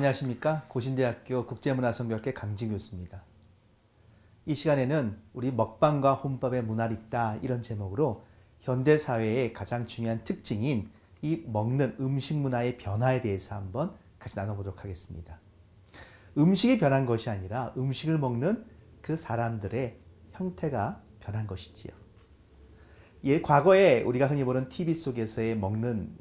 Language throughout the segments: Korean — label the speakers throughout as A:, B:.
A: 안녕하십니까. 고신대학교 국제문화성교학회 강진 교수입니다. 이 시간에는 우리 먹방과 혼밥의 문화를 읽다 이런 제목으로 현대사회의 가장 중요한 특징인 이 먹는 음식 문화의 변화에 대해서 한번 같이 나눠보도록 하겠습니다. 음식이 변한 것이 아니라 음식을 먹는 그 사람들의 형태가 변한 것이지요. 예, 과거에 우리가 흔히 보는 TV 속에서의 먹는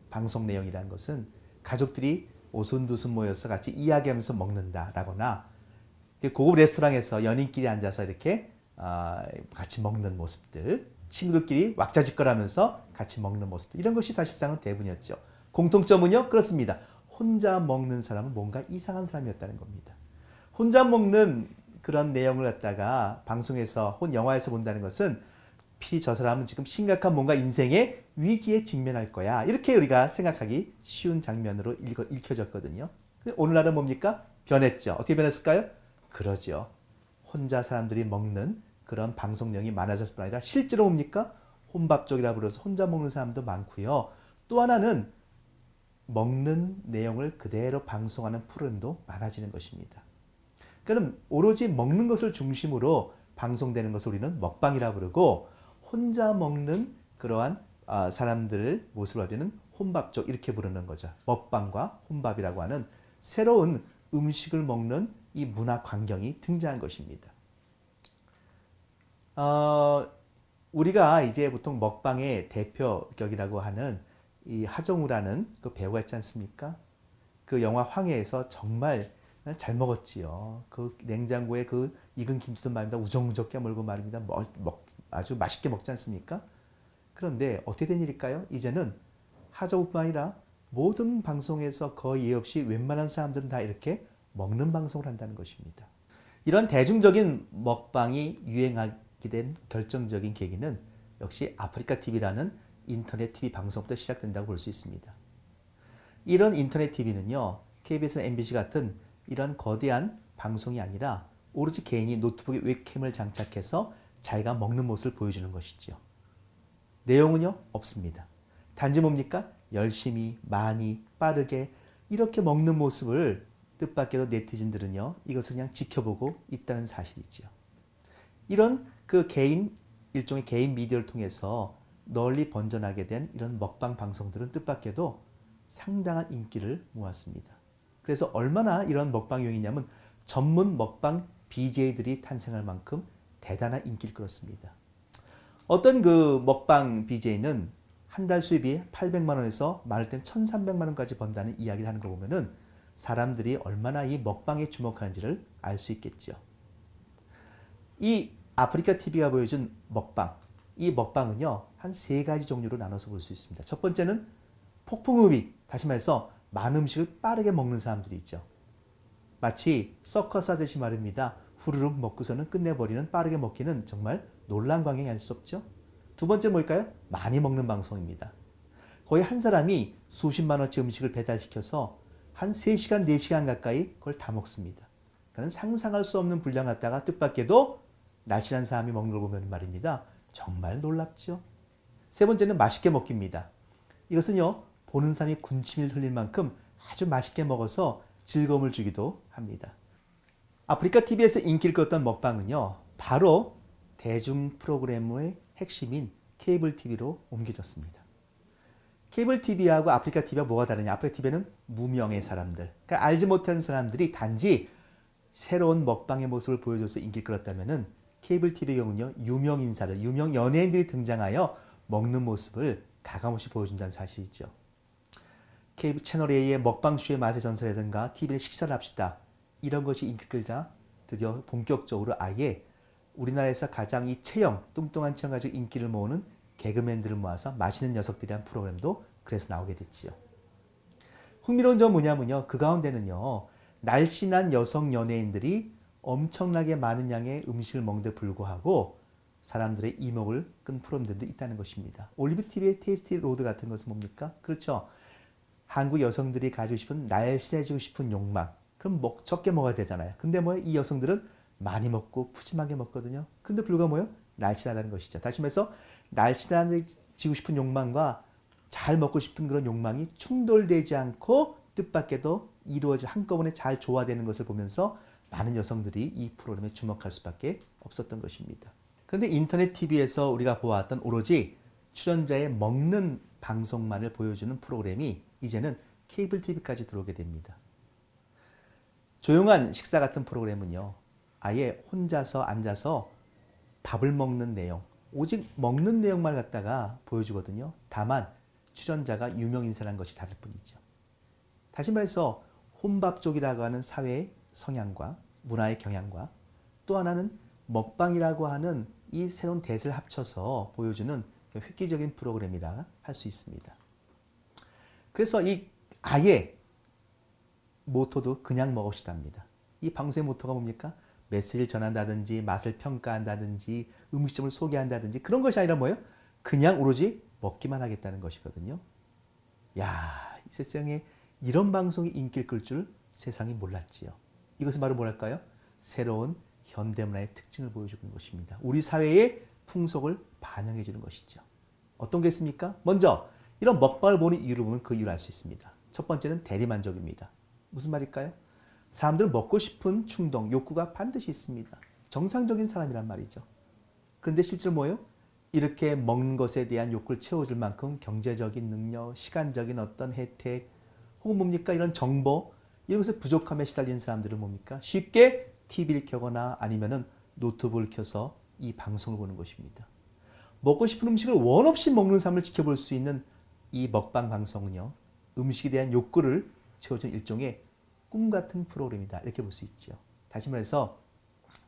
A: 방송 내용이라는 것은 가족들이 오순도순 모여서 같이 이야기하면서 먹는다라거나 고급 레스토랑에서 연인끼리 앉아서 이렇게 같이 먹는 모습들, 친구들끼리 왁자지껄하면서 같이 먹는 모습들, 이런 것이 사실상은 대부분이었죠. 공통점은요, 그렇습니다. 혼자 먹는 사람은 뭔가 이상한 사람이었다는 겁니다. 혼자 먹는 그런 내용을 갖다가 방송에서 혹은 영화에서 본다는 것은 필히 저 사람은 지금 심각한 뭔가 인생의 위기에 직면할 거야, 이렇게 우리가 생각하기 쉬운 장면으로 읽혀졌거든요. 오늘날은 뭡니까? 변했죠. 어떻게 변했을까요? 그러죠. 혼자 사람들이 먹는 그런 방송 내용이 많아졌을 뿐 아니라 실제로 뭡니까? 혼밥족이라 불러서 혼자 먹는 사람도 많고요. 또 하나는 먹는 내용을 그대로 방송하는 프로그램도 많아지는 것입니다. 그럼 오로지 먹는 것을 중심으로 방송되는 것을 우리는 먹방이라 부르고, 혼자 먹는 그러한 사람들을 모습을 우리는 혼밥족 이렇게 부르는 거죠. 먹방과 혼밥이라고 하는 새로운 음식을 먹는 이 문화 환경이 등장한 것입니다. 우리가 이제 보통 먹방의 대표격이라고 하는 이 하정우라는 그 배우가 있지 않습니까? 그 영화 황해에서 정말 잘 먹었지요. 그 냉장고에 그 익은 김치도 말입니다. 우적우적 깨물고 말입니다. 아주 맛있게 먹지 않습니까? 그런데 어떻게 된 일일까요? 이제는 하정우뿐 아니라 모든 방송에서 거의 예 없이 웬만한 사람들은 다 이렇게 먹는 방송을 한다는 것입니다. 이런 대중적인 먹방이 유행하게 된 결정적인 계기는 역시 아프리카 TV라는 인터넷 TV 방송부터 시작된다고 볼 수 있습니다. 이런 인터넷 TV는요, KBS, MBC 같은 이런 거대한 방송이 아니라 오로지 개인이 노트북에 웹캠을 장착해서 자기가 먹는 모습을 보여주는 것이죠. 내용은요, 없습니다. 단지 뭡니까? 열심히, 많이, 빠르게 이렇게 먹는 모습을 뜻밖에도 네티즌들은요, 이것을 그냥 지켜보고 있다는 사실이죠. 이런 그 일종의 개인 미디어를 통해서 널리 번져나게 된 이런 먹방 방송들은 뜻밖에도 상당한 인기를 모았습니다. 그래서 얼마나 이런 먹방 유행이냐면 전문 먹방 BJ들이 탄생할 만큼 대단한 인기를 끌었습니다. 어떤 그 먹방 BJ는 한 달 수입이 800만 원에서 많을 땐 1,300만 원까지 번다는 이야기를 하는 거 보면은 사람들이 얼마나 이 먹방에 주목하는지를 알 수 있겠죠. 이 아프리카 TV가 보여준 먹방, 이 먹방은요, 한 3가지 종류로 나눠서 볼 수 있습니다. 첫 번째는 폭풍음식, 다시 말해서 많은 음식을 빠르게 먹는 사람들이 있죠. 마치 서커스 하듯이 말입니다. 후루룩 먹고서는 끝내버리는, 빠르게 먹기는 정말 놀라운 광경이 아닐 수 없죠. 두 번째 뭘까요? 많이 먹는 방송입니다. 거의 한 사람이 수십만 원치 음식을 배달시켜서 한 3시간, 4시간 가까이 그걸 다 먹습니다. 그러니까 상상할 수 없는 분량 갖다가 뜻밖에도 날씬한 사람이 먹는 걸 보면 말입니다. 정말 놀랍죠. 세 번째는 맛있게 먹기입니다. 이것은요, 보는 사람이 군침을 흘릴 만큼 아주 맛있게 먹어서 즐거움을 주기도 합니다. 아프리카 TV에서 인기를 끌었던 먹방은요, 바로 대중 프로그램의 핵심인 케이블 TV로 옮겨졌습니다. 케이블 TV하고 아프리카 TV가 뭐가 다르냐? 아프리카 TV는 무명의 사람들, 그러니까 알지 못하는 사람들이 단지 새로운 먹방의 모습을 보여줘서 인기를 끌었다면은 케이블 TV의 경우는요, 유명 인사들, 유명 연예인들이 등장하여 먹는 모습을 가감없이 보여준다는 사실이죠. 케이블 채널 A의 먹방쇼의 맛의 전설이라든가 TV에 식사를 합시다, 이런 것이 인기 끌자 드디어 본격적으로 아예 우리나라에서 가장 이 체형, 뚱뚱한 체형 가지고 인기를 모으는 개그맨들을 모아서 맛있는 녀석들이란 프로그램도 그래서 나오게 됐지요. 흥미로운 점은 뭐냐면요, 그 가운데는요, 날씬한 여성 연예인들이 엄청나게 많은 양의 음식을 먹는데 불구하고 사람들의 이목을 끈 프로그램들도 있다는 것입니다. 올리브 TV의 테이스티 로드 같은 것은 뭡니까? 그렇죠. 한국 여성들이 가지고 싶은 날씬해지고 싶은 욕망. 그럼 적게 먹어야 되잖아요. 근데 이 여성들은 많이 먹고 푸짐하게 먹거든요. 그런데 불구하고 날씬하다는 것이죠. 다시 말해서 날씬해지고 싶은 욕망과 잘 먹고 싶은 그런 욕망이 충돌되지 않고 뜻밖에도 이루어질 한꺼번에 잘 조화되는 것을 보면서 많은 여성들이 이 프로그램에 주목할 수밖에 없었던 것입니다. 그런데 인터넷 TV에서 우리가 보았던 오로지 출연자의 먹는 방송만을 보여주는 프로그램이 이제는 케이블 TV까지 들어오게 됩니다. 조용한 식사 같은 프로그램은요, 아예 혼자서 앉아서 밥을 먹는 내용, 오직 먹는 내용만 갖다가 보여주거든요. 다만 출연자가 유명인사라는 것이 다를 뿐이죠. 다시 말해서 혼밥족이라고 하는 사회의 성향과 문화의 경향과 또 하나는 먹방이라고 하는 이 새로운 대세를 합쳐서 보여주는 획기적인 프로그램이라 할 수 있습니다. 그래서 이 아예 모토도 그냥 먹읍시다입니다. 이 방송의 모토가 뭡니까? 메시지를 전한다든지 맛을 평가한다든지 음식점을 소개한다든지 그런 것이 아니라 뭐예요? 그냥 오로지 먹기만 하겠다는 것이거든요. 야, 이 세상에 이런 방송이 인기를 끌 줄 세상이 몰랐지요. 이것은 바로 뭐랄까요? 새로운 현대문화의 특징을 보여주는 것입니다. 우리 사회의 풍속을 반영해 주는 것이죠. 어떤 게 있습니까? 먼저 이런 먹방을 보는 이유를 보면 그 이유를 알 수 있습니다. 첫 번째는 대리만족입니다. 무슨 말일까요? 사람들은 먹고 싶은 충동, 욕구가 반드시 있습니다. 정상적인 사람이란 말이죠. 그런데 실제로 뭐예요? 이렇게 먹는 것에 대한 욕구를 채워줄 만큼 경제적인 능력, 시간적인 어떤 혜택, 혹은 뭡니까? 이런 정보, 이런 것에 부족함에 시달리는 사람들은 뭡니까? 쉽게 TV를 켜거나 아니면은 노트북을 켜서 이 방송을 보는 것입니다. 먹고 싶은 음식을 원 없이 먹는 사람을 지켜볼 수 있는 이 먹방 방송은요, 음식에 대한 욕구를 채워준 일종의 꿈 같은 프로그램이다. 이렇게 볼 수 있죠. 다시 말해서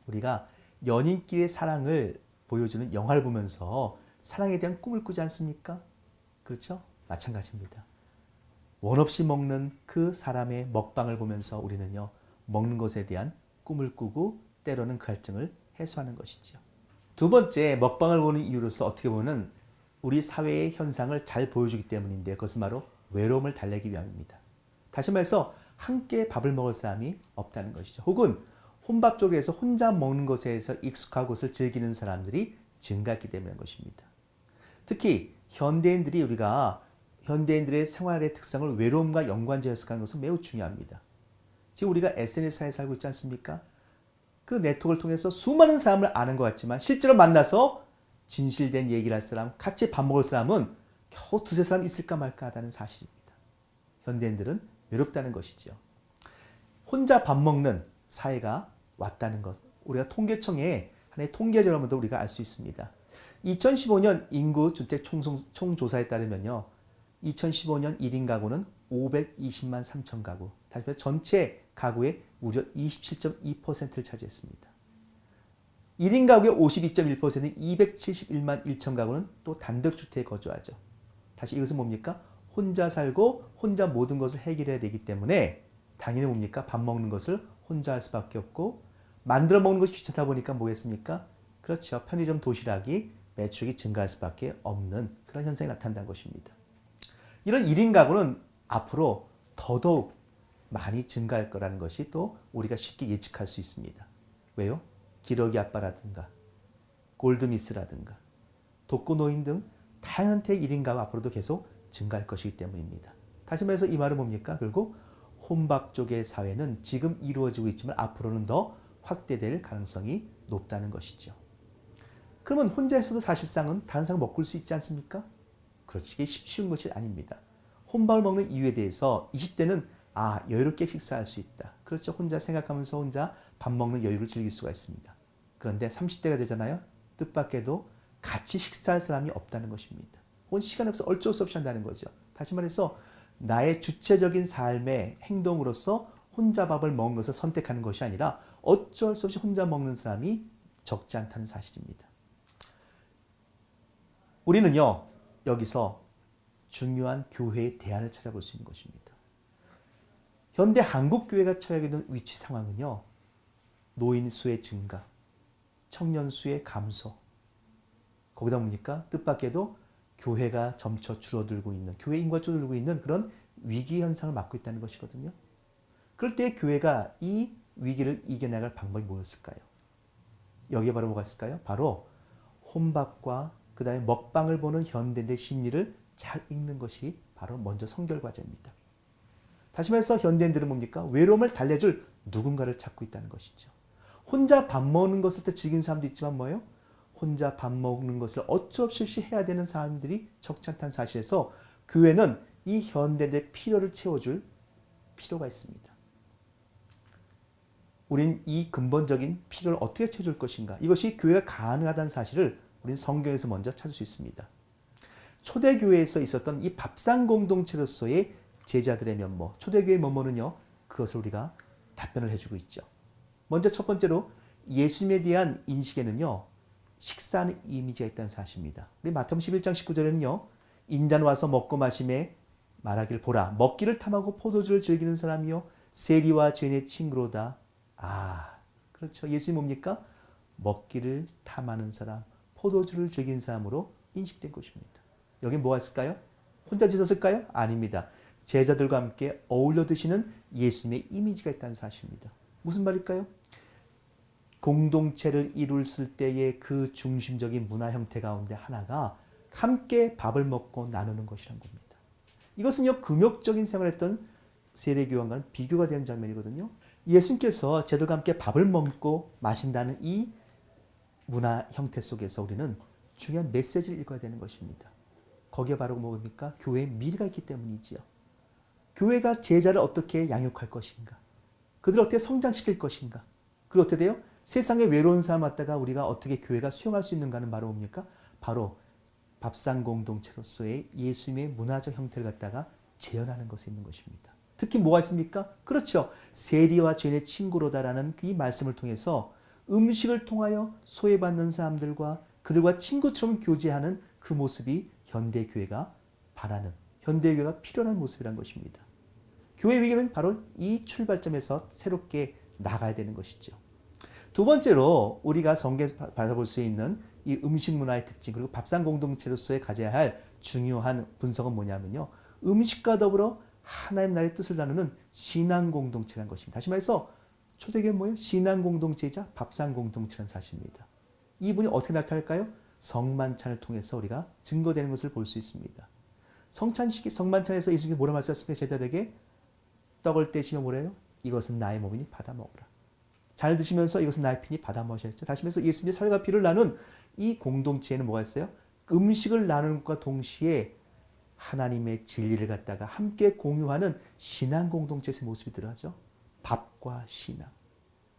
A: 우리가 연인끼리의 사랑을 보여주는 영화를 보면서 사랑에 대한 꿈을 꾸지 않습니까? 그렇죠? 마찬가지입니다. 원 없이 먹는 그 사람의 먹방을 보면서 우리는요, 먹는 것에 대한 꿈을 꾸고 때로는 그 갈증을 해소하는 것이죠. 두 번째, 먹방을 보는 이유로서 어떻게 보면 우리 사회의 현상을 잘 보여주기 때문인데 그것은 바로 외로움을 달래기 위함입니다. 다시 말해서 함께 밥을 먹을 사람이 없다는 것이죠. 혹은 혼밥 쪽에서 혼자 먹는 것에서 익숙하고 그것을 즐기는 사람들이 증가했기 때문인 것입니다. 특히 현대인들의 생활의 특성을 외로움과 연관지어서 하는 것은 매우 중요합니다. 지금 우리가 SNS사에 살고 있지 않습니까? 그 네트워크를 통해서 수많은 사람을 아는 것 같지만 실제로 만나서 진실된 얘기를 할 사람, 같이 밥 먹을 사람은 겨우 두세 사람 있을까 말까 하다는 사실입니다. 현대인들은 외롭다는 것이죠. 혼자 밥 먹는 사회가 왔다는 것, 우리가 통계청의 하나의 통계적으로도 우리가 알 수 있습니다. 2015년 인구 주택 총조사에 따르면요, 2015년 1인 가구는 520만 3천 가구, 다시 말해 전체 가구의 무려 27.2%를 차지했습니다. 1인 가구의 52.1%인 271만 1천 가구는 또 단독주택에 거주하죠. 다시 이것은 뭡니까? 혼자 살고 혼자 모든 것을 해결해야 되기 때문에 당연히 뭡니까? 밥 먹는 것을 혼자 할 수밖에 없고 만들어 먹는 것이 귀찮다 보니까 뭐겠습니까? 그렇죠. 편의점 도시락이 매출이 증가할 수밖에 없는 그런 현상이 나타난다는 것입니다. 이런 1인 가구는 앞으로 더더욱 많이 증가할 거라는 것이 또 우리가 쉽게 예측할 수 있습니다. 왜요? 기러기 아빠라든가 골드미스라든가 독거노인 등 다양한 1인 가구 앞으로도 계속 증가할 것이기 때문입니다. 다시 말해서 이 말은 뭡니까? 결국 혼밥 쪽의 사회는 지금 이루어지고 있지만 앞으로는 더 확대될 가능성이 높다는 것이죠. 그러면 혼자 있어도 사실상은 다른 사람 먹을 수 있지 않습니까? 그렇지, 이게 쉬운 것이 아닙니다. 혼밥을 먹는 이유에 대해서 20대는 여유롭게 식사할 수 있다. 그렇죠. 혼자 생각하면서 혼자 밥 먹는 여유를 즐길 수가 있습니다. 그런데 30대가 되잖아요. 뜻밖에도 같이 식사할 사람이 없다는 것입니다. 혹은 시간이 없어 어쩔 수 없이 한다는 거죠. 다시 말해서 나의 주체적인 삶의 행동으로서 혼자 밥을 먹는 것을 선택하는 것이 아니라 어쩔 수 없이 혼자 먹는 사람이 적지 않다는 사실입니다. 우리는요, 여기서 중요한 교회의 대안을 찾아볼 수 있는 것입니다. 현대 한국 교회가 처하게 된 위치 상황은요, 노인 수의 증가, 청년 수의 감소, 거기다 뭡니까? 뜻밖에도 교회가 점차 줄어들고 있는, 교회 인구가 줄어들고 있는 그런 위기 현상을 맞고 있다는 것이거든요. 그럴 때 교회가 이 위기를 이겨나갈 방법이 뭐였을까요? 여기에 바로 뭐가 있을까요? 바로 혼밥과 그 다음에 먹방을 보는 현대인의 심리를 잘 읽는 것이 바로 먼저 선결 과제입니다. 다시 말해서 현대인들은 뭡니까? 외로움을 달래줄 누군가를 찾고 있다는 것이죠. 혼자 밥 먹는 것을 때 즐기는 사람도 있지만 뭐예요? 혼자 밥 먹는 것을 어쩔 수 없이 해야 되는 사람들이 적지 않다는 사실에서 교회는 이 현대인들의 필요를 채워줄 필요가 있습니다. 우린 이 근본적인 필요를 어떻게 채워줄 것인가? 이것이 교회가 가능하다는 사실을 우린 성경에서 먼저 찾을 수 있습니다. 초대교회에서 있었던 이 밥상 공동체로서의 제자들의 면모, 초대교회의 면모는요, 그것을 우리가 답변을 해주고 있죠. 먼저 첫 번째로 예수님에 대한 인식에는요, 식사하는 이미지가 있다는 사실입니다. 우리 마태복음 11장 19절에는요, 인자는 와서 먹고 마심에 말하길 보라, 먹기를 탐하고 포도주를 즐기는 사람이요, 세리와 죄인의 친구로다. 아, 그렇죠. 예수님 뭡니까? 먹기를 탐하는 사람, 포도주를 즐기는 사람으로 인식된 것입니다. 여기 뭐가 있을까요? 혼자 드셨을까요? 아닙니다. 제자들과 함께 어울려 드시는 예수님의 이미지가 있다는 사실입니다. 무슨 말일까요? 공동체를 이룰 때의 그 중심적인 문화 형태 가운데 하나가 함께 밥을 먹고 나누는 것이란 겁니다. 이것은요, 금욕적인 생활을 했던 세례교황과는 비교가 되는 장면이거든요. 예수님께서 제자들과 함께 밥을 먹고 마신다는 이 문화 형태 속에서 우리는 중요한 메시지를 읽어야 되는 것입니다. 거기에 바로 뭡니까? 교회의 미래가 있기 때문이지요. 교회가 제자를 어떻게 양육할 것인가? 그들을 어떻게 성장시킬 것인가? 그리고 어떻게 돼요? 세상에 외로운 사람 갖다가 우리가 어떻게 교회가 수용할 수 있는가는 바로 뭡니까? 바로 밥상 공동체로서의 예수님의 문화적 형태를 갖다가 재현하는 것에 있는 것입니다. 특히 뭐가 있습니까? 그렇죠. 세리와 죄인의 친구로다라는 이 말씀을 통해서 음식을 통하여 소외받는 사람들과 그들과 친구처럼 교제하는 그 모습이 현대교회가 바라는, 현대교회가 필요한 모습이라는 것입니다. 교회 위기는 바로 이 출발점에서 새롭게 나가야 되는 것이죠. 두 번째로 우리가 성경에서 바라볼 수 있는 이 음식 문화의 특징, 그리고 밥상 공동체로서의 가져야 할 중요한 분석은 뭐냐면요, 음식과 더불어 하나님 나라의 뜻을 나누는 신앙 공동체라는 것입니다. 다시 말해서 초대교회는 뭐예요? 신앙 공동체이자 밥상 공동체라는 사실입니다. 이분이 어떻게 나타날까요? 성만찬을 통해서 우리가 증거되는 것을 볼 수 있습니다. 성만찬에서 예수님이 뭐라 말씀하셨습니까? 제자들에게 떡을 떼시며 뭐래요? 이것은 나의 몸이니 받아 먹으라. 잘 드시면서 이것은 나의 피니 받아 마셨죠. 다시 말해서 예수님의 살과 피를 나눈 이 공동체에는 뭐가 있어요? 음식을 나누는 것과 동시에 하나님의 진리를 갖다가 함께 공유하는 신앙 공동체의 모습이 들어가죠. 밥과 신앙.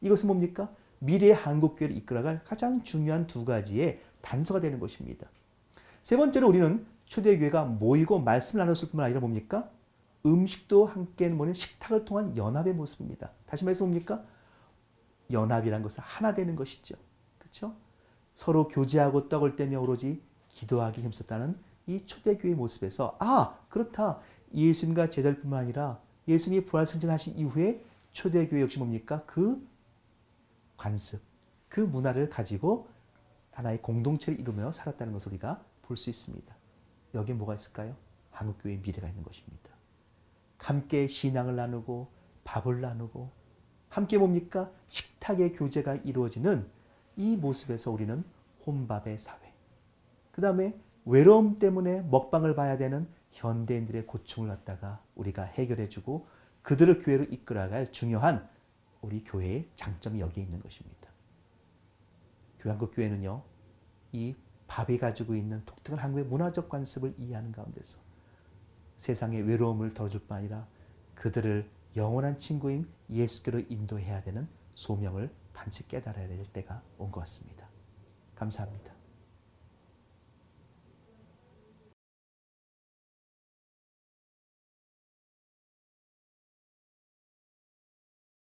A: 이것은 뭡니까? 미래의 한국교회를 이끌어갈 가장 중요한 두 가지의 단서가 되는 것입니다. 세 번째로 우리는 초대교회가 모이고 말씀을 나눴을 뿐만 아니라 뭡니까? 음식도 함께 모는 식탁을 통한 연합의 모습입니다. 다시 말해서 뭡니까? 연합이란 것은 하나 되는 것이죠. 그렇죠? 서로 교제하고 떡을 떼며 오로지 기도하기 힘썼다는 이 초대교회의 모습에서 그렇다. 예수님과 제자들뿐만 아니라 예수님이 부활승천하신 이후에 초대교회 역시 뭡니까? 그 관습, 그 문화를 가지고 하나의 공동체를 이루며 살았다는 것을 우리가 볼 수 있습니다. 여기에 뭐가 있을까요? 한국교회의 미래가 있는 것입니다. 함께 신앙을 나누고 밥을 나누고 함께 뭡니까? 식탁의 교제가 이루어지는 이 모습에서 우리는 혼밥의 사회. 그 다음에 외로움 때문에 먹방을 봐야 되는 현대인들의 고충을 갖다가 우리가 해결해주고 그들을 교회로 이끌어갈 중요한 우리 교회의 장점이 여기에 있는 것입니다. 한국교회는요, 이 밥이 가지고 있는 독특한 한국의 문화적 관습을 이해하는 가운데서 세상의 외로움을 덜어줄 뿐 아니라 그들을 영원한 친구인 예수께로 인도해야 되는 소명을 반드시 깨달아야 될 때가 온 것 같습니다. 감사합니다.